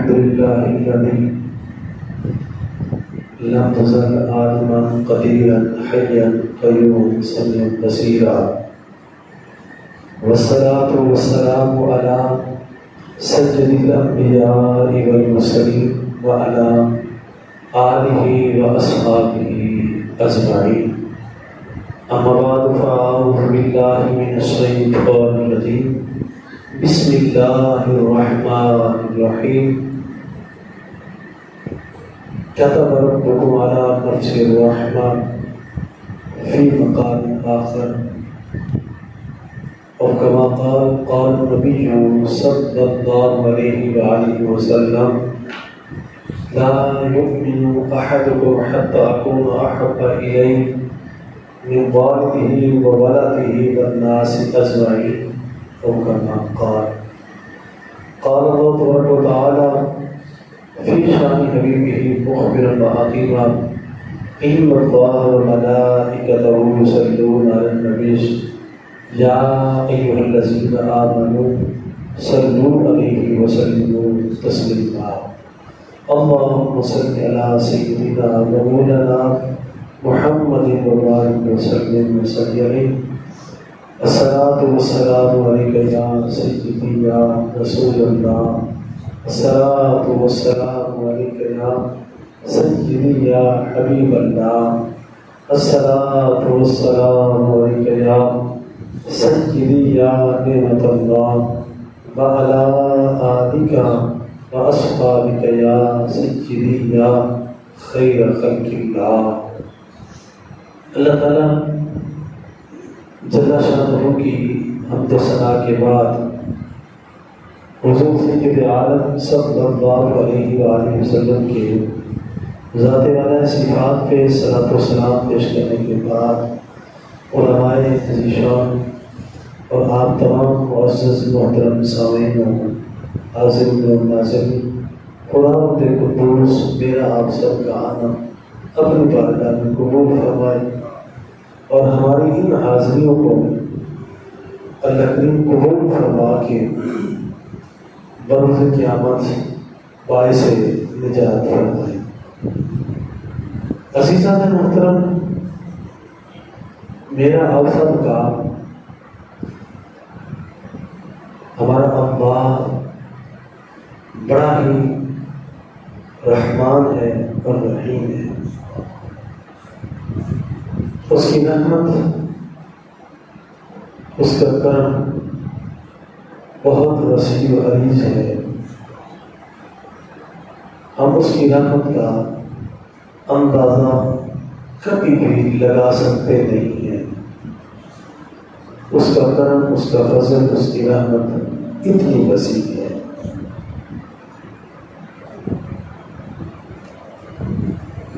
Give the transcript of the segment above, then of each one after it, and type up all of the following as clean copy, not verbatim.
الحمد لله الذي لم تزل عالما قديرا حيا قيوما سميعا بصيرا، والصلاة والسلام على سيد الأنبياء والمرسلين وعلى آله وأصحابه أجمعين. أما بعد فأعوذ بالله من الشيطان الرجيم. بسم الله الرحمن الرحيم. كتب ربكم على نفسه الرحمة في مقام آخر، أو كما قال النبي صلى الله عليه وآله وسلم: لا يؤمن أحدكم حتى أكون أحب إليه من والده وولده والناس أجمعين، أو كما قال الله تبارك وتعالى في شان حبيبه مخبرا وحكيما: إن الله وملائكته يصلون على النبي يا أيها الذين آمنوا صلوا عليه وسلموا تسليما. اللهم صل على سيدنا ومولانا محمد وبارك وسلم عليه. الصلاة والسلام عليك يا سيدي يا رسول الله. الصلاة والسلام عليك يا سيدي يا حبيب الله. الصلاة والسلام عليك يا سيدي يا نعمة الله، وعلى آلك وأصحابك يا سيدي يا خير خلق الله. اللہ تعالیٰ جل شانہ کی حمد و ثنا کے بعد حضور سید عالم صلی اللہ علیہ وآلہ وسلم کے ذات والا صفات پہ صلاۃ و سلام پیش کرنے کے بعد علماء عزیزان اور آپ تمام معزز محترم سامعین و حاضرین و ناظرین، خداوند قدوس میرا آپ سب کا آنا اپنی بارگاہ میں قبول فرمائے، اور ہماری ان حاضریوں کو اللہ کریم قبول فرما کے بروز قیامت باعث نجات فرمائے۔ عزیزان محترم، میرا آپ سب کا ہمارا اللہ بڑا ہی رحمان ہے اور رحیم ہے۔ اس کی رحمت، اس کا کرم بہت وسیع و عریض ہے۔ ہم اس کی رحمت کا اندازہ کبھی بھی لگا سکتے نہیں ہیں۔ اس کا کرم، اس کا فضل، اس کی رحمت اتنی وسیع ہے۔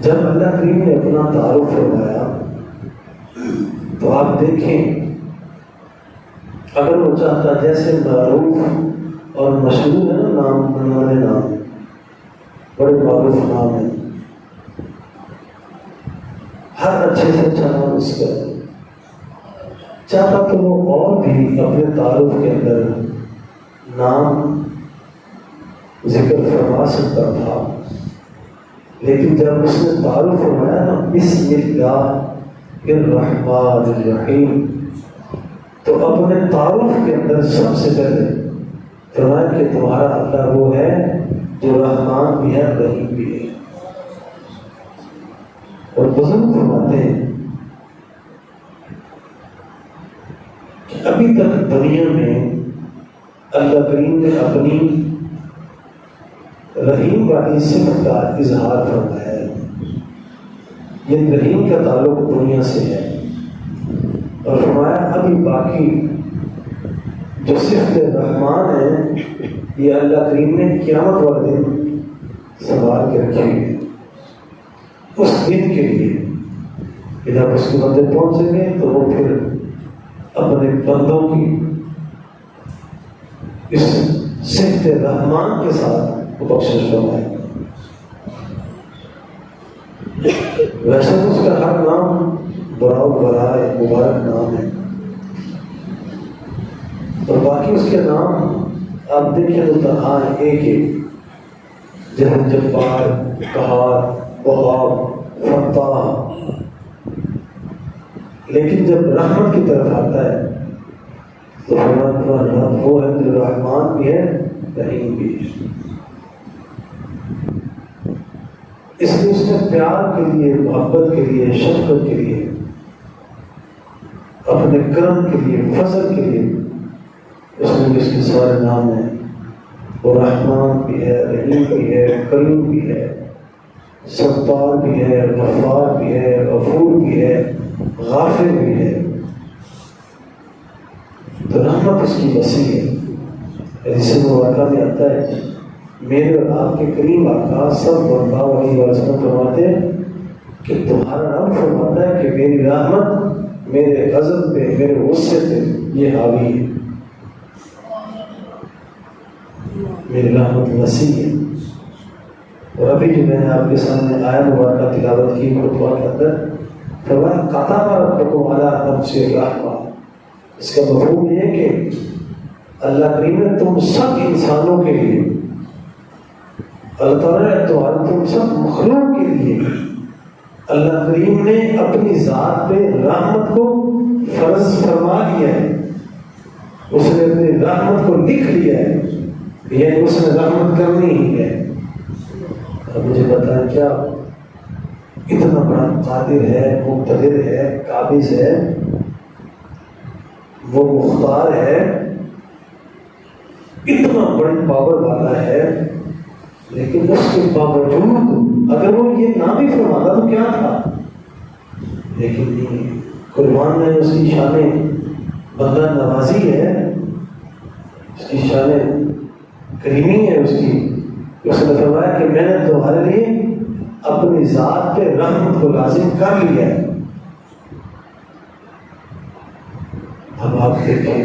جب اللہ کریم نے اپنا تعارف فرمایا تو آپ دیکھیں، اگر وہ چاہتا، جیسے معروف اور مشہور ہے نا نام، منوانے نام بڑے معروف نام ہیں، ہر اچھے سے اچھا نام اس کا چاہتا تو وہ اور بھی اپنے تعارف کے اندر نام ذکر فرما سکتا تھا، لیکن جب اس نے تعارف فرمایا نا بسم اللہ الرحمن الرحیم، تو اپنے تعارف کے اندر سب سے پہلے فرمایا کہ تمہارا اللہ وہ ہے جو رحمان بھی ہے، رحیم بھی ہے۔ اور بزرگ فرماتے ہیں کہ ابھی تک دنیا میں اللہ کریم نے اپنی رحیم والی صفت کا اظہار فرمایا ہے۔ یہ رحیم کا تعلق دنیا سے ہے، اور فرمایا ابھی باقی جو صفت رحمان ہے یہ اللہ کریم نے قیامت والے دن سنبھال کے رکھی ہے، اس دن کے لیے کہ جب اس کے بندے پہنچیں گے تو وہ پھر اپنے بندوں کی اس صفت رحمان کے ساتھ وہ بخشش فرمائے گا۔ ویسے تو اس کا ہر نام بڑا بڑا مبارک نام ہے، اور باقی اس کے نام آپ دیکھیں تو تنہا ایک ایک جیسے جبار، قہار، وہاب، فتاح، لیکن جب رحمت کی طرف آتا ہے تو رب وہ ہے جو رحمان بھی ہے رحیم بھی ہے۔ اس لیے اس نے پیار کے لیے، محبت کے لیے، شفقت کے لیے، اپنے کرم کے لیے، فضل کے لیے اس نے اس کے سارے نام ہیں۔ وہ رحمان بھی ہے، رحیم بھی ہے، کریم بھی ہے، ستار بھی ہے، غفار بھی ہے، غفور بھی ہے، غافر بھی ہے۔ تو رحمت اس کی وسیع ہے۔ حدیث مبارکہ میں آتا ہے میرے اور آپ کے کریم آقا صلی اللہ علیہ وسلم فرماتے ہیں کہ تمہارا رب فرماتا ہے کہ میری رحمت میرے غضب پہ، میرے غصے پہ یہ حاوی ہے۔ میری رحمت وسیع ہے۔ اور ابھی جو میں نے آپ کے سامنے آیا مبارکہ تلاوت کی خطبہ کے اندر فرمایا قطع ربکم علی نفسہ الرحمہ، اس کا مفہوم یہ ہے کہ اللہ کریم نے تم سب انسانوں کے لیے، اللہ تعالیٰ نے تم سب مخلوق کے لیے، اللہ کریم نے اپنی ذات پہ رحمت کو فرض فرما لیا ہے۔ اس نے اپنی رحمت کو لکھ لیا ہے، یعنی اس نے رحمت کرنی ہی ہے۔ اب مجھے بتائیں کیا اتنا بڑا قادر ہے، مقتدر ہے، قابض ہے، وہ مختار ہے، اتنا بڑی پاور والا ہے، لیکن اس کے باوجود اگر وہ یہ نہ بھی فرماتا تو کیا تھا؟ لیکن نہیں، قربان نے اس کی شان بندہ نوازی ہے، اس کی شان کریمی ہے اس کی۔ اس نے فرمایا کہ میں نے تمہارے لیے اپنی ذات پہ رحمت کو لازم کر لیا ہے۔ اب آپ دیکھیں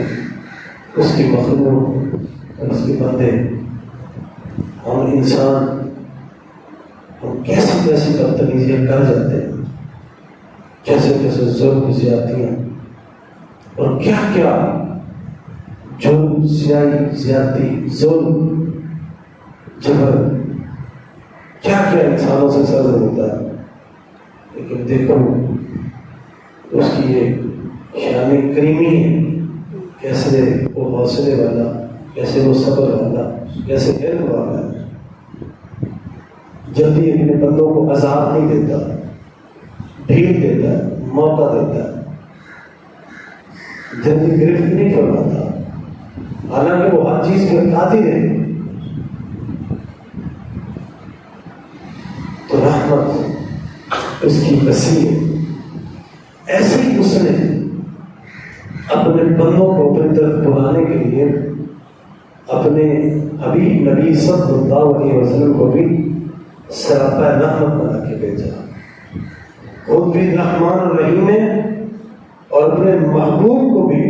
اس کی مخلوق اور اس کے بندے، ہم انسان، ہم کیسی کیسی بدتمیزیاں کر جاتے ہیں، کیسے کیسے ظلم زیادتیاں اور کیا کیا جرم، زیادتی، ظلم، جبر، کیا کیا انسانوں سے صدر ہوتا ہے۔ لیکن دیکھو اس کی یہ شان کریمی ہے، کیسے وہ حوصلے والا، کیسے وہ صبر والا، کیسے علم والا ہے۔ جلدی اپنے بندوں کو عذاب نہیں دیتا، ڈھیل دیتا ہے، موقع دیتا ہے، جلدی گرفت نہیں فرماتا، حالانکہ وہ ہر چیز کے قادر ہے۔ تو رحمت اس کی وسیع ہے۔ ایسے ہی اس نے اپنے بندوں کو اپنی طرف بلانے کے لیے اپنے حبیب نبی صلی اللہ علیہ وسلم کو بھی سراپا رحمت بنا کے بھیجا۔ خود بھی رحمان الرحیم ہے اور اپنے محبوب کو بھی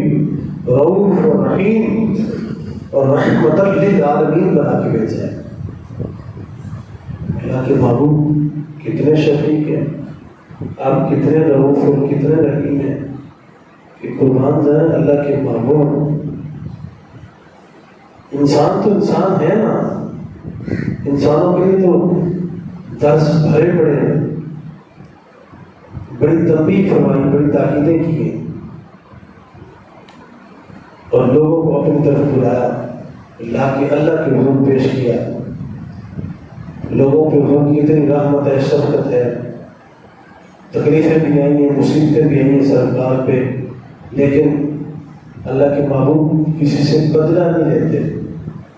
رؤوف اور رحیم اور رحمت للعالمین بنا کے بھیجا ہے۔ اللہ کے محبوب کتنے شفیق ہیں، آپ کتنے رؤوف اور کتنے رحیم ہیں کہ قربان جائیں اللہ کے محبوب۔ انسان تو انسان ہے نا، انسانوں کے لیے تو درس بھرے پڑے ہیں، بڑی تنبیہ فرمائی، بڑی تاکیدیں کی ہیں اور لوگوں کو اپنی طرف بلایا، اللہ کے حضور پیش کیا۔ لوگوں پہ حضور کی اتنی رحمت ہے، شفقت ہے، تکلیفیں بھی آئی ہیں، مصیبتیں بھی آئی ہیں سرکار پہ، لیکن اللہ کے محبوب کسی سے بدلہ نہیں لیتے،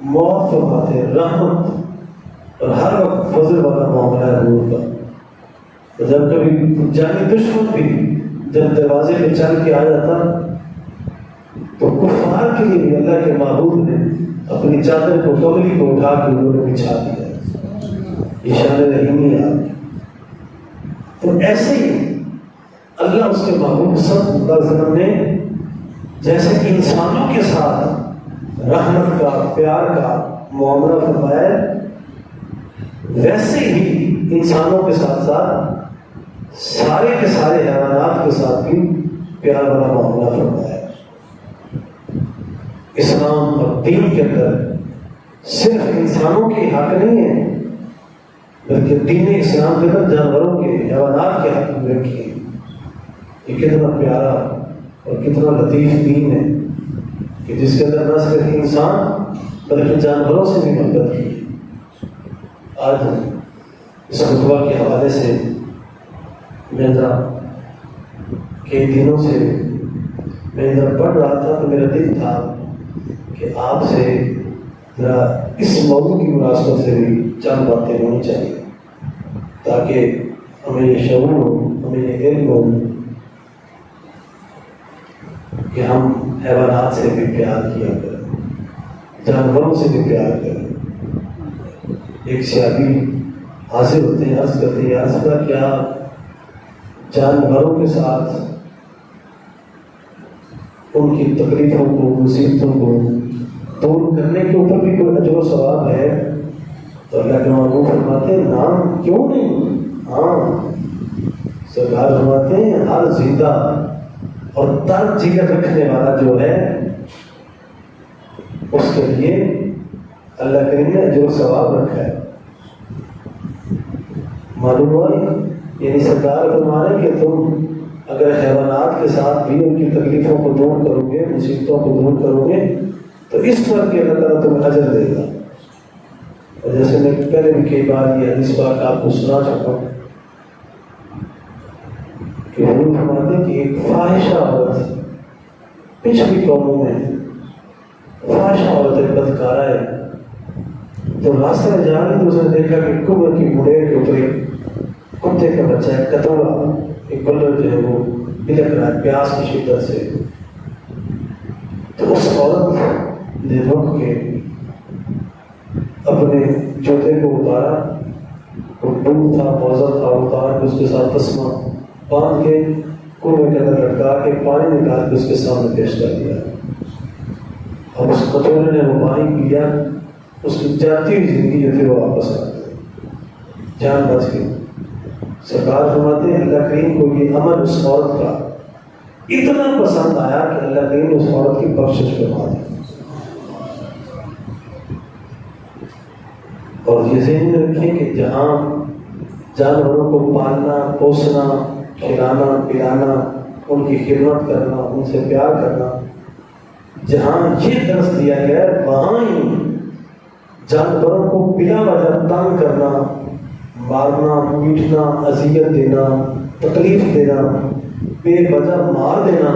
موت فرماتے، رحمت اور ہر وقت فضل والا معاملہ ہے حضور کا۔ جب کبھی جانی دشمن بھی جب دروازے پہ چل کے آ جاتا تو کفار کے لیے اللہ کے محبوب نے اپنی چادر کو، کملی کو اٹھا کے انہوں نے بچھا دیا۔ شان رحیمی ہے آپ۔ تو ایسے ہی اللہ اس کے محبوب صلی اللہ علیہ وسلم نے جیسے انسانوں کے ساتھ رحمت کا، پیار کا معاملہ فرمایا، ویسے ہی انسانوں کے ساتھ ساتھ سارے کے سارے حیوانات کے ساتھ بھی پیار والا معاملہ فرمایا۔ اسلام اور دین کے اندر صرف انسانوں کی حق نہیں ہے بلکہ دین اسلام کے اندر جانوروں کے حیوانات کے حق میں رکھی ہے۔ یہ کتنا پیارا اور کتنا لطیف دین ہے کہ جس کے اندر نہ صرف انسان بلکہ جانوروں سے بھی محبت کی ہے۔ آج اس خطبہ کے حوالے سے میں ذرا کئی دنوں سے میں ادھر پڑھ رہا تھا تو میرا دل تھا کہ آپ سے ذرا اس موضوع کی مناسبت سے بھی چند باتیں ہونی چاہیے تاکہ ہمیں یہ شعور ہو، ہمیں یہ علم ہو کہ ہم حیوانات سے بھی پیار کیا کریں، جانوروں سے بھی پیار کریں۔ ایک صحابی حاضر ہوتے ہیں، عرض کرتے ہیں یا رسول اللہ کیا جانوروں کے ساتھ ان کی تکلیفوں کو، مصیبتوں کو دور کرنے کے اوپر بھی کوئی اجر و ثواب ہے؟ تو اللہ کے محبوب فرماتے ہیں نام کیوں نہیں، ہاں سرکار فرماتے ہیں ہر زندہ اور تر جگر رکھنے والا جو ہے اس کے لیے اللہ کریم نے اجر و ثواب رکھا ہے۔ معلوم ہوا یعنی سرکار فرما رہے کہ تم اگر حیوانات کے ساتھ بھی ان کی تکلیفوں کو دور کرو گے، مصیبتوں کو دور کرو گے تو اس پر کہ اللہ تعالیٰ تمہیں اجر دے گا۔ اور جیسے میں پہلے بھی کئی بار یہ حدیث پاک آپ کو سنا چکا ہوں کہ حضور فرماتے کہ ایک فاحشہ عورت پچھلی قوموں میں فاحشہ عورت ایک بدکارہ ہے، تو راستہ میں جا رہی تو اس نے دیکھا کہ کنویں کی مڈیر کے اوپر ایک کتے کا بچہ ہے، کتوڑا ایک بلر جو ہے وہ بلک رہا ہے پیاس کی شدت سے۔ تو اس عورت نے رک کے اپنے جوتے کو اتارا، وہ ڈوب تھا، موزہ تھا، اتار کے اس کے ساتھ تسمہ باندھ کے کنویں کے اندر لٹکا کے پانی نکال کے اس کے سامنے پیش کر دیا۔ اب اس کٹورے نے وہ پانی پیا، اس کی جاتی ہوئی زندگی جو تھی وہ واپس آ گئی، جان بچ گئی۔ سرکار فرماتے ہیں اللہ کریم کو یہ عمل اس عورت کا اتنا پسند آیا کہ اللہ کریم نے اس عورت کی بخشش فرما دی۔ اور یہ ذہن میں رکھیں کہ جہاں جانوروں کو پالنا، پوسنا، کھلانا، پلانا، ان کی خدمت کرنا، ان سے پیار کرنا، جہاں یہ درس دیا گیا ہے وہاں ہی جانوروں کو بلا وجہ تنگ کرنا، مارنا، پیٹنا، اذیت دینا، تکلیف دینا، بے وجہ مار دینا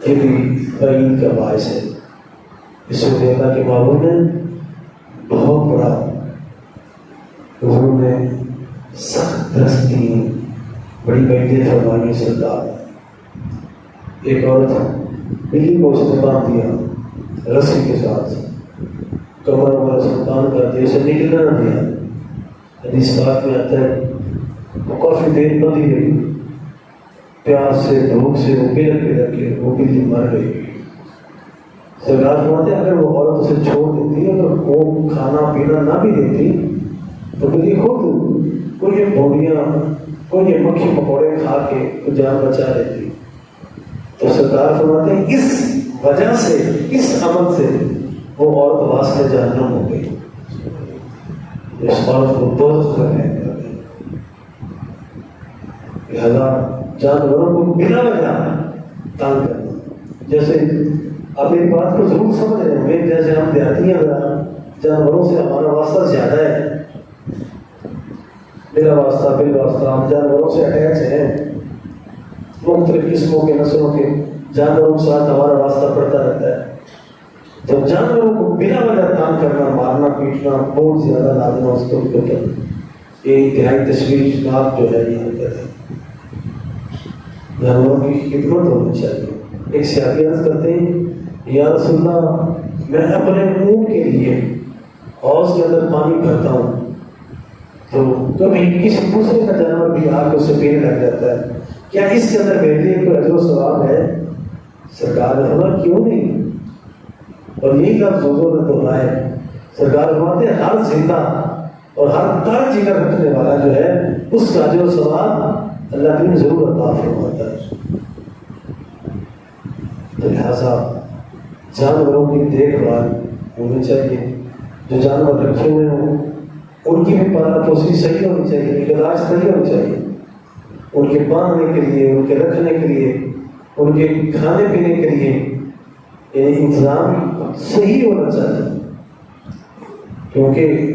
یہ بھی وعید کا باعث ہے۔ اس میں اللہ کے محبوب نے بہت بڑا حضور نے سخت درس دی، بڑی وعیدیں فرمائی۔ سردار ایک عورت بلی کو اس نے باندھ دیا رسی کے ساتھ، کمر ومر سلطان کر دیا، اسے نکلنا نہ دیا۔ حدیث پاک میں آتا ہے وہ کافی دیر بندھی رہی، پیاس سے بھوک سے وہ بلک بلک کے وہ بلی مر گئی۔ سرکار فرماتے ہیں اگر وہ عورت اسے چھوڑ دیتی، اگر وہ کھانا پینا نہ بھی دیتی تو بلی خود کوئی یہ بوڑیاں، کوئی یہ مکھی پکوڑے کھا کے جان بچا لیتی۔ تو سرکار فرماتے ہیں اس وجہ سے، اس عمل سے وہ عورت واسطے جہنم ہو گئی، اس عورت کو دوزخ میں ہے۔ لہذا جانوروں کو بلا وجہ تنگ کرنا، جیسے آپ ایک بات کو ضرور سمجھ رہے ہیں، جیسے ہم دیہاتی ہیں جانوروں سے ہمارا واسطہ زیادہ ہے، میرا واسطہ بال واسطہ، ہم جانوروں سے اٹیچ ہیں، مختلف قسموں کے نسلوں کے جانوروں کے ساتھ ہمارا واسطہ پڑتا رہتا ہے۔ تو جانوروں کو بلا وجہ تنگ کرنا، مارنا، پیٹنا، بہت زیادہ لازمہ اس کے اوپر یہ انتہائی تشویشناک جو ہے یہ حرکت ہے۔ جانوروں کی خدمت ہونی چاہیے۔ ایک صحابی عرض کرتے ہیں یا رسول اللہ میں اپنے اونٹ کے لیے حوض کے اندر پانی بھرتا ہوں تو کبھی کسی دوسرے کا جانور بھی آ کے اسے پینے لگ جاتا ہے، کیا اس کے اندر میرے لیے کوئی اجر و ثواب ہے؟ سرکار نے فرمایا کیوں نہیں، اور یہی لفظ حضور نے دہرائے۔ سرکار فرماتے ہیں ہر زندہ اور ہر تر جگر رکھنے والا جو ہے اس کا اجر و ثواب اللہ تعالیٰ ضرور عطا فرماتا ہے۔ تو لہٰذا جانوروں کی دیکھ بھال ہونی چاہیے، جو جانور رکھے ہوئے ہوں ان کی بھی پالا پوسی صحیح ہونی چاہیے، نگہداشت صحیح ہونی چاہیے، ان کے باندھنے کے لیے، ان کے رکھنے کے لیے، ان کے کھانے پینے کے لیے یعنی انتظام صحیح ہونا چاہیے، کیونکہ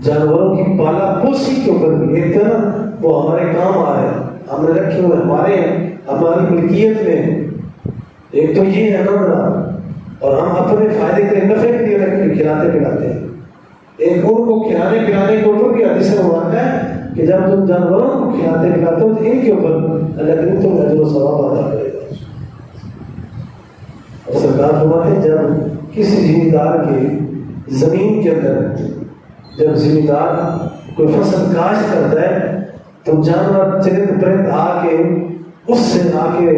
جانوروں کی پالا پوسی کے اوپر بھی ایک طرح وہ ہمارے کام آ رہے ہیں، ہم نے رکھے ہوئے ہمارے ہیں، ہماری ملکیت میں، ایک تو یہ ہے نا، اور ہم اپنے فائدے کے نفع کے لیے کھلاتے پلاتے ہیں، ایک ان کو کھلانے پلانے کے اوپر بھی حدیث میں واقع ہے کہ جب تم جانوروں کو کھلاتے پلاتے ہو تو ان کے اوپر اللہ کریم تم اجر و ثواب ادا کرے گا۔ اور سرکار فرماتے ہیں جب کسی زمیندار کے زمین کے اندر جب زمیندار کوئی فصل کاشت کرتا ہے تو جانور چرند پرند آ کے اس سے آ کے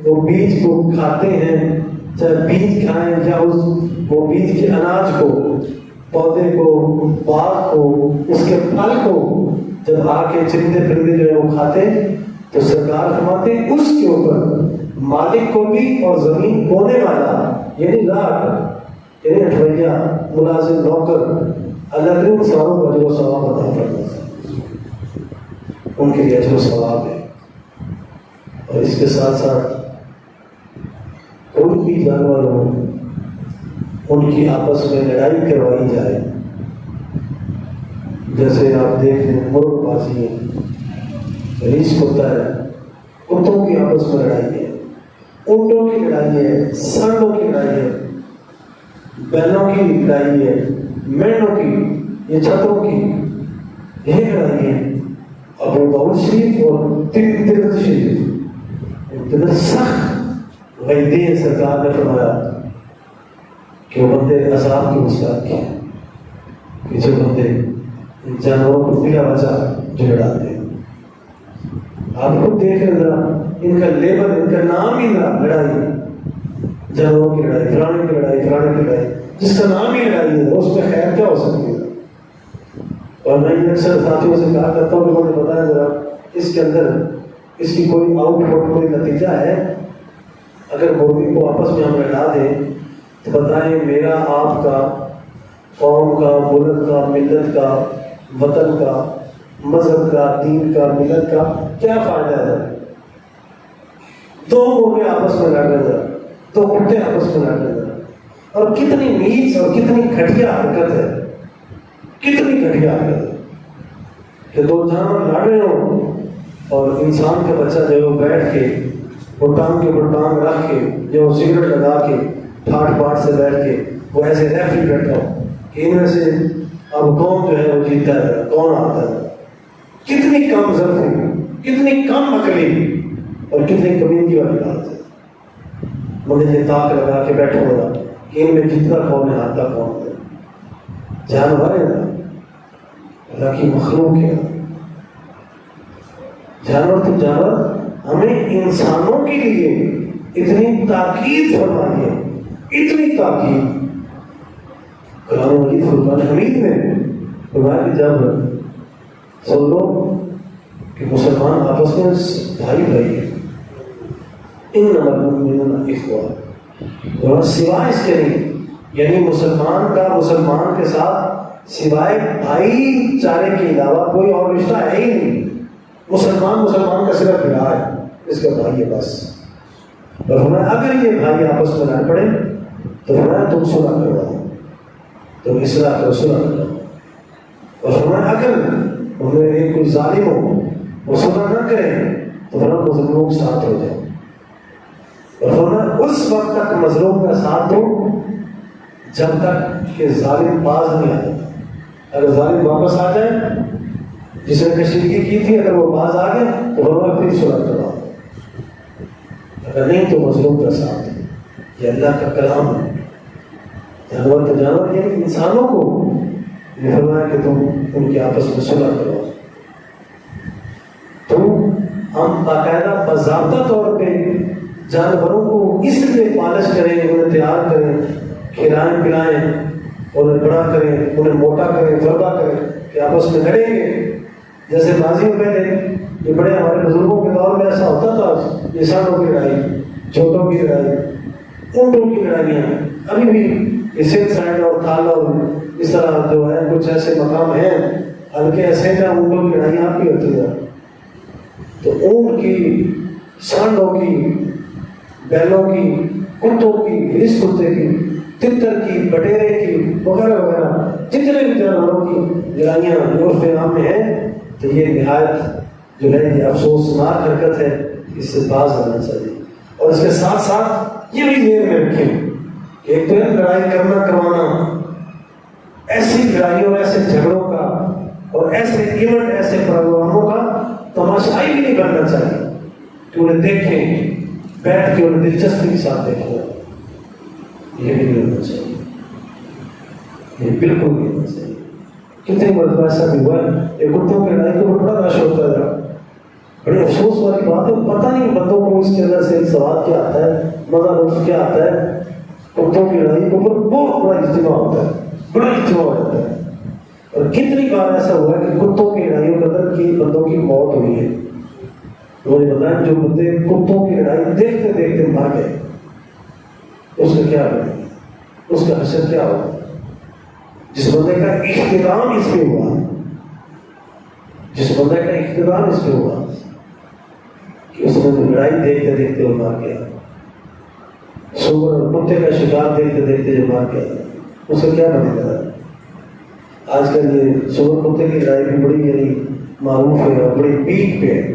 وہ بیج کو کھاتے ہیں، چاہے بیج کھائیں یا وہ بیج کے اناج کو، پودے کو، باغ کو، اس کے پھل کو جب آ کے چرندے پرندے جو ہے وہ کھاتے تو سرکار فرماتے ہیں اس کے اوپر مالک کو بھی اور زمین بونے والا یعنی راہ یعنی اٹھویا ملازم نوکر اللہ کریم ساروں کو اجر و ثواب عطا فرماتا ہے، ان کے لیے اجر و ثواب ہے۔ اور اس کے ساتھ ساتھ کوئی بھی جانور ہو ان کی آپس میں لڑائی کروائی جائے، جیسے آپ دیکھ لیں مرغ بازی ہے، ریچھ ہوتا ہے، کتوں کی آپس میں لڑائی ہے، اونٹوں کی لڑائی ہے، سانڈوں کی لڑائی ہے، بیلوں کی لڑائی ہے، مینڈوں کی، یہ چھتروں کی یہ لڑائی ہے۔ ابو داؤد شریف اور ترمذی شریف اتنا سخت وعیدیں سرکار نے فرمایا کہ وہ بندے عذاب کی مسکراہٹ کی کہ جو بندے جانوروں کو بلا وجہ جو لڑاتے ہیں، آپ خود دیکھ رہے ذرا ان کا لیبل، ان کا نام ہی لڑائی، جانوروں کی لڑائی، فلانے کی لڑائی، فلانے کی لڑائی، جس کا نام ہی لڑائی ہے اس میں خیر کیا ہو سکتی ہے؟ اور میں یہ اکثر ساتھیوں سے کہا کرتا ہوں کہ مجھے بتایا ذرا اس کے اندر اس کی کوئی آؤٹ پٹ، کوئی نتیجہ ہے؟ اگر مرغی کو آپس میں ہم لڑا دیں تو بتائیں میرا، آپ کا، قوم کا، ملک کا، ملت کا، وطن کا، مذہب کا، دین کا، ملت کا کیا فائدہ ہے؟ دو مرغے آپس میں لڑ رہے ہیں، دو کتے آپس میں لڑ رہے ہیں، اور کتنی نیچ اور کتنی گھٹیا حرکت ہے، کتنی گھٹیا حرکت ہے کہ دو جانور لڑ رہے ہوں اور انسان کا بچہ جو ہے وہ بیٹھ کے وہ ٹانگ کے اوپر ٹانگ رکھ کے جو سگریٹ لگا کے ٹھاٹ پاٹ سے بیٹھ کے وہ ایسے ریفری بیٹھا ہو کہ ان میں سے اب کون جو ہے وہ جیتا ہے، کون آتا ہے۔ کتنی کم ضرورت، کتنی کم عقلی اور کتنی کمیونٹی والی بات ہے، مگر یہ تاک لگا کے بیٹھا ہوگا کہ ان میں جتنا کون ہے آتا کون ہے۔ جانور ہے نا، اللہ کی مخلوق ہے، جانور تو جانور ہمیں انسانوں کے لیے اتنی تاکید فرمائی ہے، اتنی تاکید قرآن مجید فرقان حمید میں فرمایا کہ جب سن لو کہ مسلمان آپس میں بھائی بھائی ہیں، انما المؤمنون اخوہ، اور سوائے اس کے نہیں، یعنی مسلمان کا مسلمان کے ساتھ سوائے بھائی چارے کے علاوہ کوئی اور رشتہ ہے ہی نہیں۔ مسلمان مسلمان کا صرف بھرا ہے، اس کا بھائی ہے بس۔ اور ہمیں اگر یہ بھائی آپس میں لڑ پڑے تو ہمیں تم صلح کرواؤ، تم اصلاح کرو، صلح کرواؤ۔ اور ہمیں اگر انہیں ایک کوئی ظالم ہو وہ صلح نہ کرے تو ہمیں مظلوم کے ساتھ ہو جائے، اور ہمیں اس وقت تک مظلوم کا ساتھ دو جب تک کہ ظالم باز نہیں آ جاتا۔ اگر ظالم واپس آ جائے، جس نے کشیدگی کی تھی، اگر وہ باز آ گئے تو ہمیں پھر صلح کرواؤ، اگر نہیں تو مظلوم کا ساتھ۔ یہ اللہ کا کلام ہے۔ جانور تو جانور یعنی انسانوں کو یہ فرمایا کہ تم ان کے آپس میں صلح کرو۔ تو ہم باقاعدہ باضابطہ طور پہ جانوروں کو اس لیے پالش کریں، انہیں تیار کریں، کھلائیں پلائیں، انہیں بڑا کریں، انہیں موٹا کریں، فربا کریں کہ آپس میں لڑیں گے۔ جیسے ماضی میں پہلے یہ بڑے ہمارے بزرگوں کے دور میں ایسا ہوتا تھا، یہ سانڈوں کی لڑائی، چھوٹوں کی لڑائی، اونٹوں کی لڑائیاں ابھی بھی سندھ سائڈ اور تھال اور اس طرح جو ہے کچھ ایسے مقام ہیں ہلکے ایسے کا اونٹوں کی لڑائی آپ کی ہوتی ہے، تو اونٹ کی، سانڈوں کی، بیلوں کی، کتوں کی، گریس کتے کی، تتر کی، بٹیرے کی، وغیرہ وغیرہ جتنے بھی جانوروں کی لڑائیاں عرف عام میں ہیں، تو یہ نہایت جو ہے یہ افسوسناک حرکت ہے، اس سے باز آنا چاہیے۔ اور اس کے ساتھ ساتھ یہ بھی ذہن میں رکھیں کہ ایک تو ہے لڑائی کروانا، ایسی لڑائیوں، ایسے جھگڑوں کا اور ایسے ایونٹ، ایسے پروگراموں کا تماشائی بھی نہیں بننا چاہیے کہ انہیں دیکھیں، بیٹھ کے انہیں دلچسپی کے ساتھ دیکھیں، یہ بھی نہیں ہونا چاہیے، یہ بالکل نہیں ہونا چاہیے۔ کتنی مرتبہ ایسا بھی ہوا ہے، یہ کتوں کی لڑائی کو بڑا رش ہوتا ہے، بڑے افسوس والی بات ہے، پتہ نہیں بندوں کو اس کے اندر سے سواد کیا آتا ہے، مزہ لطف کیا آتا ہے۔ کتوں کی لڑائی کو بہت بڑا اجتماع ہوتا ہے، بڑا اجتماع ہو جاتا ہے، اور کتنی بار ایسا ہوا ہے کہ کتوں کی لڑائیوں کے اندر کی بندوں کی موت ہوئی ہے۔ مجھے بتائیں جو بندے کتوں کی لڑائی دیکھتے دیکھتے مر گئے، اس کا کیا بنے، اس کا حشر کیا ہوگا؟ جس بندے کا اختتام اس پہ ہوا، جس بندے کا اختتام اس پہ ہوا کہ اس نے لڑائی دیکھتے دیکھتے وہ مر گیا، سور اور کتے کا شکار دیکھتے دیکھتے جو مر گیا، اس کا کیا بنے گا؟ آج کل یہ سور کتے کی لڑائی بھی بڑی یعنی معروف ہے اور بڑی پیک پہ ہے۔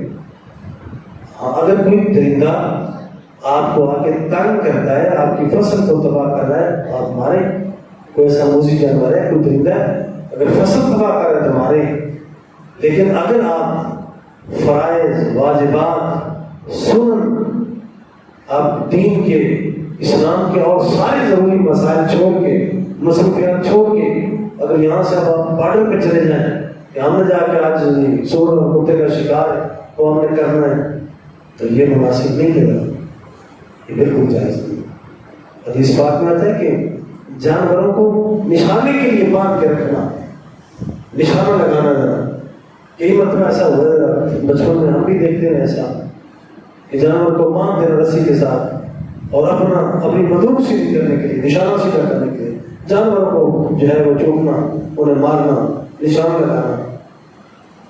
اگر کوئی درندہ آپ کو آ کے تنگ کرتا ہے، آپ کی فصل کو تباہ کر رہا ہے، آپ مارے۔ کوئی ایسا موذی جانور ہے، کوئی درندہ ہے، اگر فصل تباہ کر رہا ہے تو مارے۔ لیکن اگر آپ فرائض، واجبات، سنن، آپ دین کے، اسلام کے اور سارے ضروری مسائل چھوڑ کے، مصروفیات چھوڑ کے اگر یہاں سے آپ بارڈر پہ چلے جائیں کہ ہم نے جا کے آج سور اور کتے کا شکار ہے وہ ہم نے کرنا ہے، تو یہ مناسب نہیں ہے، یہ بالکل جائز نہیں۔ حدیث پاک میں آتا ہے کہ جانوروں کو نشانے کے لیے باندھ کے رکھنا، نشانہ لگانا ذرا۔ کئی مرتبہ ایسا ہوا ہے، بچپن میں ہم بھی دیکھتے ہیں ایسا کہ جانور کو باندھ دینا رسی کے ساتھ اور اپنی مدد سیدھی کرنے کے لیے، نشانہ سیدھا کرنے کے لیے جانوروں کو جو ہے وہ چوکنا، انہیں مارنا، نشان لگانا،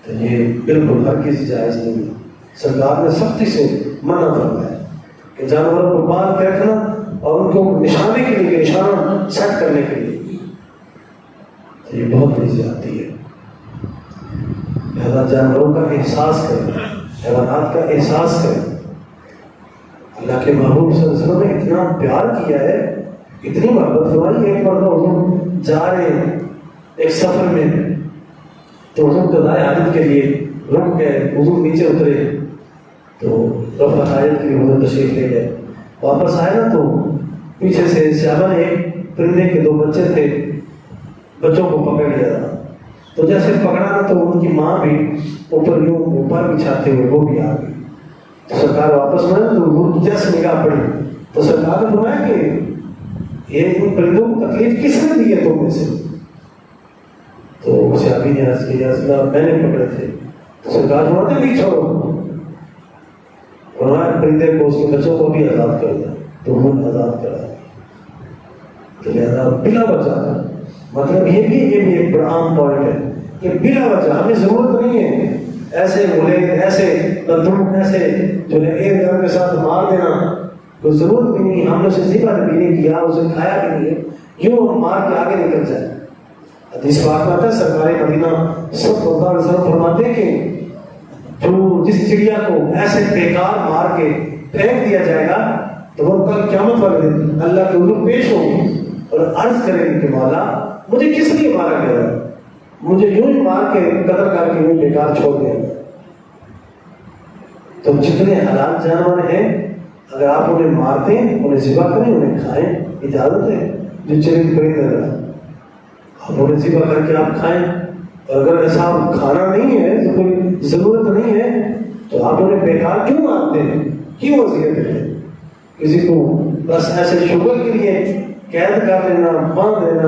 تو یہ بالکل ہر کسی جائز نہیں ہے۔ سرکار نے سختی سے منع فرمایا کہ جانوروں کو باندھ کے رکھنا اور ان کو نشانے کے لیے، نشانہ سیٹ کرنے کے لیے، تو یہ بہت بڑی زیادتی ہے۔ لہذا جانوروں کا احساس کریں، حیوانات کا احساس کریں۔ اللہ کے محبوب صلی اللہ علیہ وسلم نے اتنا پیار کیا ہے، اتنی محبت فرمائی۔ ایک مرتبہ حضور جا رہے ہیں ایک سفر میں، تو حضور قضائے حاجت کے لیے رک گئے، حضور نیچے اترے تو رفع حاجت کے لیے حضور تشریف لے گئے۔ واپس آئے نا تو پیچھے سے صحابہ نے ایک پرندے کے 2 بچے تھے، بچوں کو پکڑ لیا تھا، تو جیسے پکڑا نا تو ان کی ماں بھی اوپر یوں اوپر بچھاتے ہوئے وہ بھی آ گئی۔ تو سرکار واپس میں تو حضور کی جیسے نگاہ پڑی تو سرکار نے فرمایا کہ یہ ان پرندوں کو تکلیف کس نے دی ہے تم میں سے؟ تو صحابی نے عرض کیا، رسول اللہ میں نے پکڑے تھے۔ تو سرکار فرماتے نہیں چھوڑو، فرمایا پرندے کو، اس کے بچوں کو بھی آزاد کر دیا، تو انہوں نے آزاد کرا۔ تو لہٰذا بلا وجہ، مطلب یہ بھی ایک بڑا عام پوائنٹ ہے کہ بلا وجہ ہمیں ضرورت نہیں ہے ایسے بولے، ایسے بدلوک، ایسے جو ہے ایک گھر کے ساتھ مار دینا، کوئی ضرورت بھی نہیں۔ ہم نے اسے ذبح بھی نہیں کیا، اسے کھایا بھی نہیں ہے، یوں ہم مار کے آگے نکل جائیں۔ حدیث پاک میں آتا ہے، سرکار مدینہ صلی اللہ علیہ وسلم فرماتے ہیں کہ جو جس چڑیا کو ایسے بیکار مار کے پھینک دیا جائے گا تو وہ کل قیامت والے دن اللہ کے حضور پیش ہوگی اور عرض کرے گی کہ مولا مجھے کس لیے مارا گیا، مجھے یوں ہی مار کے قتل کر کے یوں بیکار چھوڑ دیا۔ تو جتنے حلال جانور ہیں اگر آپ انہیں مارتے ہیں، انہیں ذبح کریں، انہیں کھائیں، اجازت ہے۔ جو چرند پرندے آپ انہیں ذبح کر کے آپ کھائیں، اور اگر ایسا کھانا نہیں ہے تو کوئی ضرورت نہیں ہے تو آپ انہیں بیکار کیوں مارتے ہیں، کیوں وصیت دیتے ہیں؟ کسی کو بس ایسے شوگر کے لیے قید کر لینا، باندھ دینا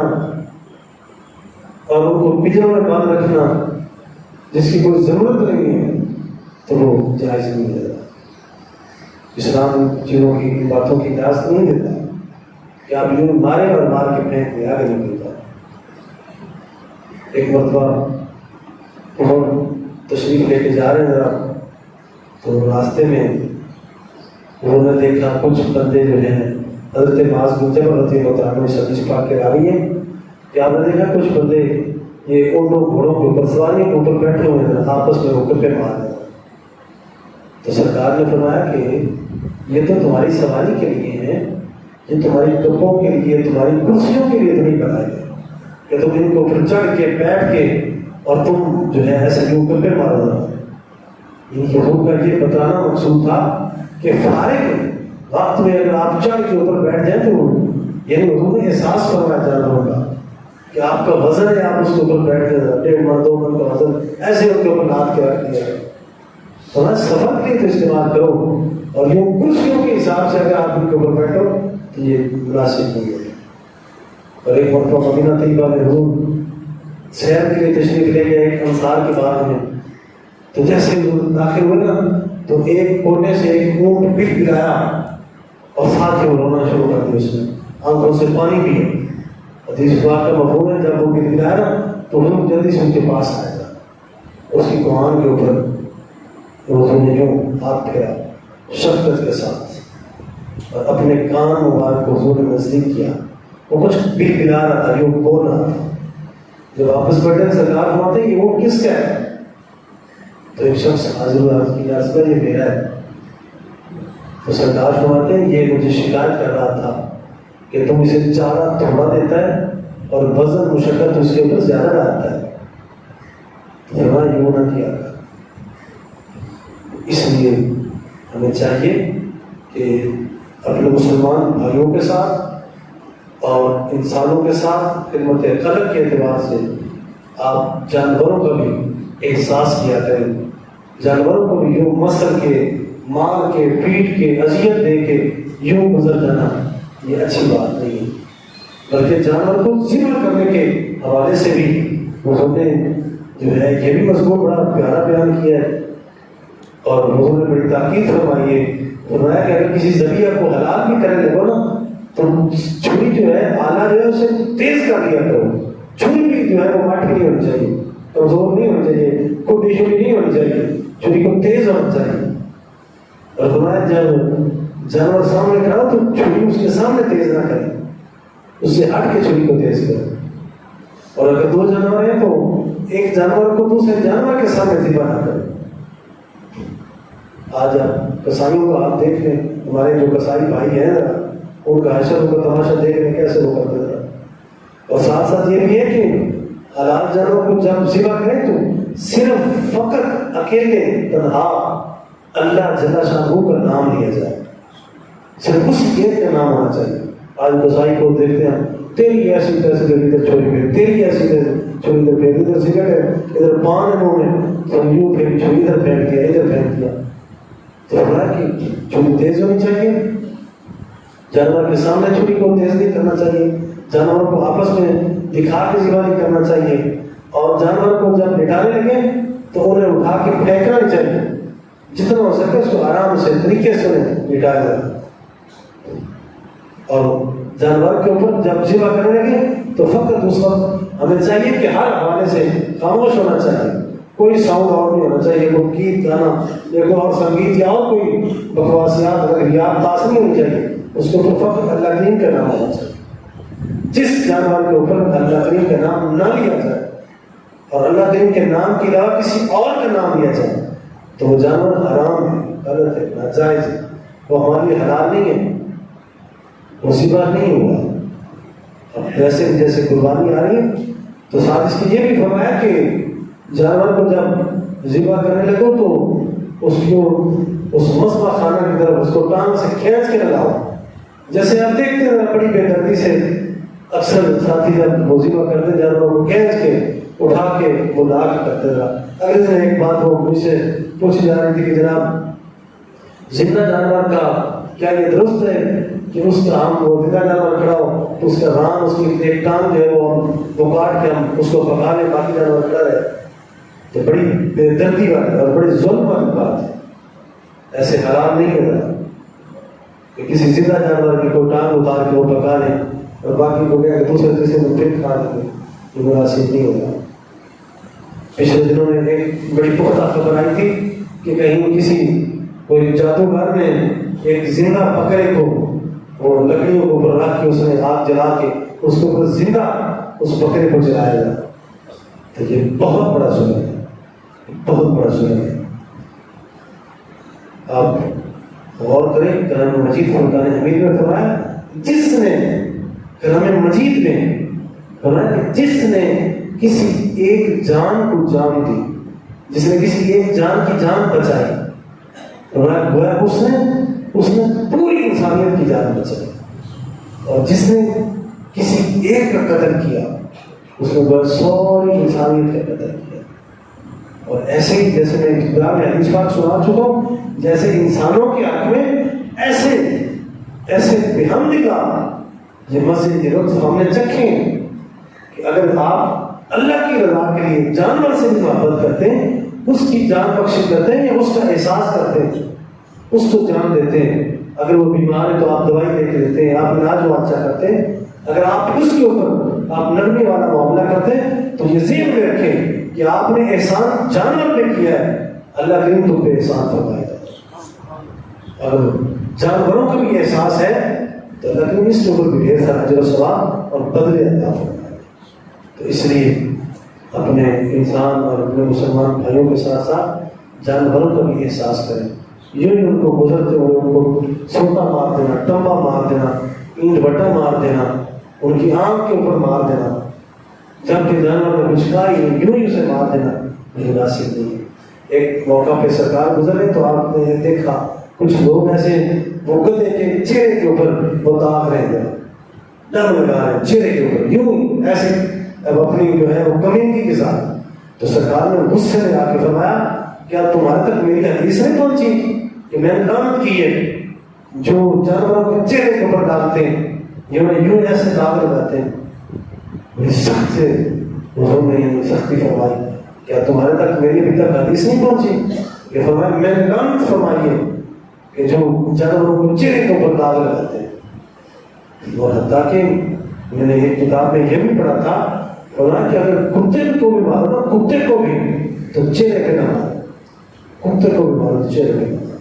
اور ان کو پنجروں میں باندھ رکھنا جس کی کوئی ضرورت نہیں ہے، تو وہ جائز نہیں ہے۔ اسلام چیزوں کی باتوں کی اجازت نہیں دیتا کہ آپ یوں مارے اور مار کے پھینک دیں، آگے نہیں ملتا۔ ایک مرتبہ اور تشریف لے کے جا رہے ہیں ذرا، تو راستے میں انہوں نے دیکھا کچھ بندے جو ہیں حضرت معاذ بن جبل رضی اللہ عنہ سے حدیث پاک کے راوی ہیں کہ آپ نے دیکھا کچھ بندے یہ اونٹوں گھوڑوں کے اوپر سواریوں کے اوپر بیٹھے ہوئے ہیں، آپس میں ہو کر کے مار رہے ہیں۔ تو سرکار نے فرمایا کہ یہ تو تمہاری سواری کے لیے ہے، یہ تمہاری ڈبوں کے لیے، تمہاری کرسیوں کے لیے تو نہیں بنائے گئے کہ تم ان کو پھر چڑھ کے بیٹھ کے اور تم جو ہے ایسے یوں کر کے مارو گا۔ حضور کا یہ بتانا مقصود تھا کہ فارغ وقت میں اگر آپ چڑھ کے اوپر بیٹھ جائیں تو یعنی حضور نے احساس فرمایا جانوروں کا کہ آپ کا وزن ہے، آپ اس کے اوپر بیٹھ کے 1.5 من 2 من کا وزن ایسے ان کے اوپر لاد کے رکھ دیا، تو سفر کے لیے تو استعمال کرو، اور یوں کرسیوں کے حساب سے اگر آپ ان کے اوپر بیٹھو تو یہ مناسب نہیں ہے۔ اور ایک مرتبہ مدینہ طیبہ میں حضور سیر کے لیے تشریف لے گئے ایک انصار کے باغ میں، تو جیسے داخل ہوئے نا تو ایک کونے سے ایک اونٹ پٹ گرایا اور ساتھ ہی وہ رونا شروع کر دیا، اس نے آنکھوں سے پانی پیا۔ حدیث پاک کا مفہوم ہے جب وہ گر گرایا نا تو حضور جلدی سے ان کے پاس آئے گا، اس کی قرآن کے اوپر حضور نے یوں ہاتھ پھیرا شفقت کے ساتھ اور اپنے کان مبارک کو حضور نے نزدیک کیا، وہ کچھ گر گرا رہا تھا، یوں بول رہا تھا۔ جب واپس بیٹھے سرکار فرماتے ہیں یہ اونٹ کس کا ہے؟ تو ایک شخص حاضر ہوا، عرض کی یا رسول اللہ یہ میرا ہے۔ تو سرکار فرماتے ہیں یہ مجھے شکایت کر رہا تھا کہ تم اسے چارہ تھوڑا دیتا ہے اور وزن مشقت اس کے اوپر زیادہ ڈالتا ہے، تو فرمایا یوں نہ کیا کر۔ اس لیے ہمیں چاہیے کہ اپنے مسلمان بھائیوں کے ساتھ اور انسانوں کے ساتھ خدمت خلق کے اعتبار سے آپ جانوروں کا بھی احساس کیا کریں، جانوروں کو بھی یوں مسل کے، مار کے، پیٹ کے، اذیت دے کے یوں گزر جانا یہ اچھی بات نہیں ہے، بلکہ جانور کو ذبح کرنے کے حوالے سے بھی حضور نے جو ہے یہ بھی مضمون بڑا پیارا بیان کیا ہے، اور حضور نے بڑی تاکید فرمائی ہے، فرمایا کہ اگر کسی ذبیحہ کو حلال بھی کرنے لگو نا تو چھری جو ہے آلہ جو ہے اسے تیز کر دیا کرو، چھری بھی جو ہے وہ ماٹھی نہیں ہونی چاہیے، کمزور نہیں ہونی چاہیے، کھٹی چھری نہیں ہونی چاہیے، چھری کو تیز ہونا چاہیے۔ اور فرمایا جب جانور سامنے کھڑا تو چھری اس کے سامنے تیز نہ کرے، اس سے ہٹ کے چھری کو تیز کرے، اور اگر 2 جانور ہیں تو ایک جانور کو دوسرے جانور کے سامنے ذبح نہ کرے۔ آج آپ کسائیوں کو آپ دیکھ لیں، ہمارے جو کسائی بھائی ہیں ان کا حشر کا تماشا دیکھ لیں کیسے وہ کرتے ہیں، اور ساتھ ساتھ یہ بھی ہے کہ حلال جانوروں کو جب ذبح کریں تو صرف فقط اکیلے تنہا اللہ جل شانہ کا نام لیا جائے، صرف اس ایک کا نام ہونا چاہیے۔ آج کسائی کو دیکھتے ہیں تیری ایسی تیسے ادھر چھوڑی پھیر، تیری ایسی چھوڑی ادھر پھیر، ادھر سگریٹ ہے، ادھر پان ہے منہ میں، تو یوں پھیری چھوڑی ادھر پھینک دیا، ادھر پھینک دیا۔ تو فرمایا کہ چھری تیز ہونی چاہیے، جانور کے سامنے چھری کو تیز نہیں کرنا چاہیے، جانوروں کو آپس میں دکھا کے ذبح نہیں کرنا چاہیے، اور جانور کو جب لٹانے لگے تو انہیں اٹھا کے پھینکنا نہیں چاہیے، جتنا ہو سکے اس کو آرام سے طریقے سے لٹایا جائے۔ اور جانور کے اوپر جب ذبح کرنے لگے تو فقط اس وقت ہمیں چاہیے کہ ہر حوالے سے خاموش ہونا چاہیے، کوئی ساؤنڈ اور نہیں ہونا چاہیے، کوئی گیت گانا یا کوئی اور سنگیت یا اور کوئی بکواسیات رغیات پاس نہیں ہونی چاہیے، اس کے اوپر فقط اللہ کریم کا نام ہونا چاہیے۔ جس جانور کے اوپر اللہ کریم کا نام نہ لیا جائے اور اللہ کریم کے نام کے علاوہ کسی اور کا نام لیا جائے تو وہ جانور حرام ہے، غلط ہے، ناجائز ہے، وہ ہمارے لیے حلال نہیں ہے، وہ ذبح نہیں ہوگا۔ اب ویسے جیسے قربانی آ رہی ہے تو ساتھ اس کی یہ بھی فرمایا کہ جانور کو جب ذبح کرنے لگو تو اس کو اس مذبح خانہ کی طرف اس کو ٹانگ سے کھینچ کے لگاؤ، جیسے آپ دیکھتے ہیں بڑی بے دردی سے اکثر ساتھی جب وہ ذبح کرتے جانوروں کو کھینچ کے اٹھا کے وہ لا کے کرتے رہا۔ اگلے دن ایک بات وہ مجھ سے پوچھی جا رہی تھی کہ جناب زندہ جانور کا کیا یہ درست ہے کہ اس کا ہم وہ زندہ جانور کھڑا ہو تو اس کا ران، اس کی ایک ٹانگ جو ہے وہ کاٹ کے ہم اس کو پکا لیں، باقی جانور کھڑا رہے، تو بڑی بے دردی والی اور بڑی ظلم والی بات ہے، ایسے حرام نہیں ہو رہا کہ کسی زندہ جانور کی کوئی ٹانگ اتار کے وہ پکا لیں اور باقی کو کیا کہ دوسرے کسی میں پھر کھا دیں گے، یہ مناسب نہیں ہوگا۔ پچھلے دنوں میں ایک بڑی پختہ خبر آئی تھی کہ کہیں کسی کوئی جادوگر نے ایک زندہ بکرے کو وہ لکڑیوں کو اوپر رکھ کے اس نے آگ جلا کے اس کو اوپر زندہ اس بکرے کو جلایا جائے. تو یہ بہت بڑا ظلم ہے، بہت بڑا ظلم ہے. آپ غور کریں کلام مجید فرقان حمید میں فرمایا جس نے کلام مجید میں فرمایا کہ جس نے کسی ایک جان کو جان دی، جس نے کسی ایک جان کی جان بچائی، فرمایا گویا اس نے پوری انسانیت کی جان بچائی. اور جس نے کسی ایک کا قتل کیا اس نے گویا ساری انسانیت کا قتل کیا. اور ایسے ہی جیسے میں ابتدا میں حدیث پاک سنا چکا ہوں، جیسے انسانوں کے حق میں ایسے بحمدللہ یہ مسجد لطف ہم نے چکھے کہ اگر آپ اللہ کی رضا کے لیے جانور سے بھی محبت کرتے ہیں، اس کی جان بخشش کرتے ہیں یا اس کا احساس کرتے ہیں، اس کو جان دیتے ہیں. اگر وہ بیمار ہے تو آپ دوائی دے کے دیتے ہیں، آپ علاج وہ اچھا کرتے ہیں. اگر آپ اس کے اوپر آپ نرمی والا معاملہ کرتے ہیں تو یہ ذہن میں رکھیں کہ آپ نے احسان جانور پہ کیا ہے، اللہ کریم تم پہ احسان فرمائے گا. اور جانوروں کا بھی احساس ہے تو اللہ کریم اس کے اوپر بھی ڈھیر سارا اجر و ثواب اور بدلے عطا فرمائے گا. تو اس لیے اپنے انسان اور اپنے مسلمان بھائیوں کے ساتھ ساتھ جانوروں کا بھی احساس کریں. یوں ہی ان کو گزرتے ہوئے ان کو سوٹا مار دینا، ٹمبا مار دینا، اینٹ بٹا مار دینا، ان کی آنکھ کے اوپر مار دینا جبکہ جانور نے کچھ کہا ہی یوں ہی اسے مار دینا مناسب نہیں ہے. ایک موقع پہ سرکار گزرے تو آپ نے دیکھا کچھ لوگ ایسے وہ گدھے کے چہرے کے اوپر وہ داغ رہے ہیں، ڈر لگا رہے ہیں چہرے کے اوپر یوں ہی ایسے اب اپنی جو ہے وہ کمینگی کے ساتھ. تو سرکار نے غصے میں آ کے فرمایا کیا تمہارے تک میری حدیث نہیں پہنچی کہ میں نے لعنت کی ہے جو جانوروں کے چہرے کے اوپر ڈالتے ہیں، یوں ایسے داغ لگاتے ہیں. بڑی سخت سے انہوں نے سختی فرمائی کیا تمہارے تک میری ابھی تک حدیث نہیں پہنچی؟ کہ فرمایا میں نے لعنت فرمائی ہے کہ جو جانوروں کو چہرے کے اوپر داغ لگاتے ہیں. اور حتیٰ کہ میں نے ایک کتاب میں یہ بھی پڑھا تھا فرمایا کہ اگر کتے کو بھی مارو نا، کتے کو بھی تو چہرے پہ نہ مارو، کتے کو بھی مارو تو چہرے پہ نہ مارو.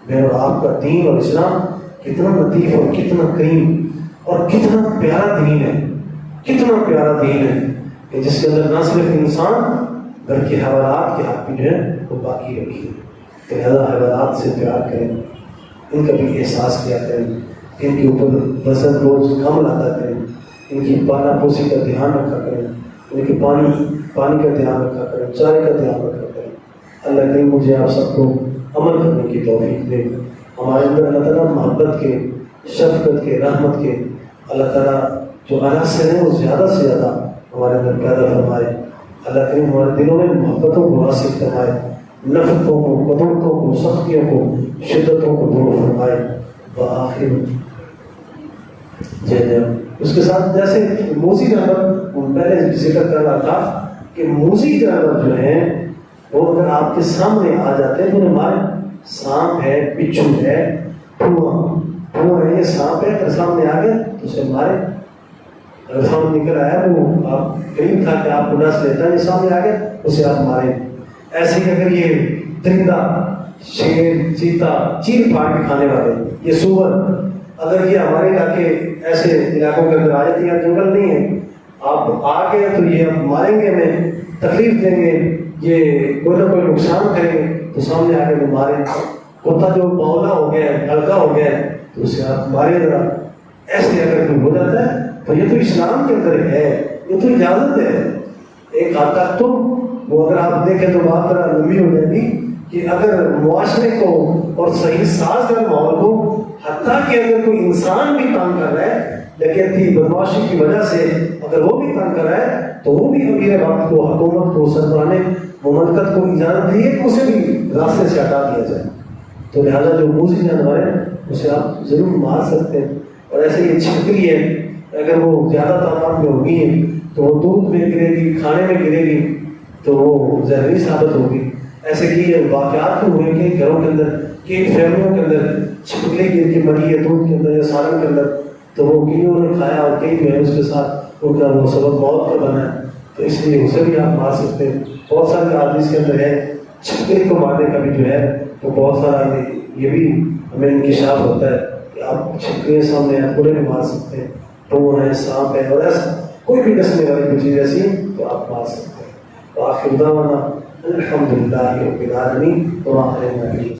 میرا اور آپ کا دین اور اسلام کتنا لطیف اور کتنا کریم اور کتنا پیارا دین ہے، کتنا پیارا دین ہے کہ جس کے اندر نہ صرف انسان بلکہ حیوانات کے حق بھی جو ہے وہ باقی رکھی ہے. تو لہٰذا حیوانات سے پیار کریں، ان کا بھی احساس کیا کریں، ان کے اوپر وزن روز کم لاتا کریں، ان کی پالا پوسی کا دھیان رکھا کریں، ان کے پانی کا دھیان رکھا کریں، چارے کا دھیان رکھا کریں. اللہ کریم مجھے آپ سب کو عمل کرنے کی توفیق دے. ہمارے اندر اللہ تعالیٰ محبت کے، شفقت کے، رحمت کے اللہ تعالیٰ جو عناصر ہیں وہ زیادہ سے زیادہ ہمارے اندر پیدا فرمائے. اللہ کریم ہمارے دلوں میں محبتوں کو حاصل فرمائے، نفرتوں کو، قدرتوں کو، سختیوں کو، شدتوں کو دور فرمائے. بآخر اس کے ساتھ جیسے موذی جانور پہلے ذکر کر رہا تھا کہ موذی جانور جو ہیں وہ اگر آپ کے سامنے آ جاتے ہیں تو ہمارے سانپ ہے، بچھو ہے، دھواں ہے، یہ سانپ ہے، اگر سامنے آ گیا تو اسے مارے. اگر سامنے نکل آیا وہ آپ قریب تھا کہ آپ کو ڈس لیتا ہے، یہ سامنے آ گیا اسے آپ ماریں. ایسے ہی اگر یہ درندہ، شیر، چیتا، چیر پھاڑ کے کھانے والے، یہ سور، اگر یہ ہمارے علاقے ایسے علاقوں کے اندر آ جاتی ہے، جنگل نہیں ہے، آپ آ گئے تو یہ اب ماریں گے، ہمیں تکلیف دیں گے، یہ کوئی نہ کوئی نقصان کریں گے، تو سامنے آ کے وہ ماریں. کتا جو باولا ہو گیا ہے، ہلکا ہو گیا ہے، تو اسے آپ مارے ذرا. ایسے اگر کوئی ہو جاتا ہے تو یہ تو اسلام کے اندر ہے، یہ تو اجازت ہے. ایک حد تک تو وہ اگر آپ دیکھیں تو بات ذرا لمبی ہو جائے گی کہ اگر معاشرے کو اور صحیح سازگار ماحول کو، حتیٰ کہ اگر کوئی انسان بھی تنگ کر رہا ہے ڈکیتی بدمعاشی کی وجہ سے، اگر وہ بھی تنگ کر رہا ہے تو وہ بھی امیر وقت کو، حکومت کو، سربراہ مملکت کو اجازت دی ہے کہ اسے بھی راستے سے ہٹا دیا جائے. تو لہٰذا جو موذی جانور ہے اسے آپ ضرور مار سکتے ہیں. اور ایسے یہ چھپکلی ہے، اگر وہ زیادہ تعداد میں ہوگی ہے تو وہ دودھ میں گرے گی، کھانے میں گرے گی تو وہ زہریلی ثابت ہوگی. ایسے کہ یہ واقعات تو ہوئے کہ گھروں کے اندر، کہ فیملیوں کے اندر چھپکلی گر کے مری ہے دودھ کے اندر یا سالن کے اندر، تو وہ کئیوں نے کھایا اور کئی جو ہے اس کے ساتھ وہ سبب موت کا بنا ہے. تو اس لیے اسے بھی آپ مار سکتے ہیں. بہت سارے حدیث کے اندر ہے چھکے کو مارنے کا بھی جو ہے وہ بہت سارا یہ بھی ہمیں انکشاف ہوتا ہے کہ آپ چھکے سامنے پورے بھی مار سکتے ہیں. ٹور ہے، سانپ ہے، اور ایسا کوئی بھی ڈسنے والی کوئی چیز ایسی تو آپ مار سکتے ہیں. تو آخر دعوانا الحمدللہ رب العالمین.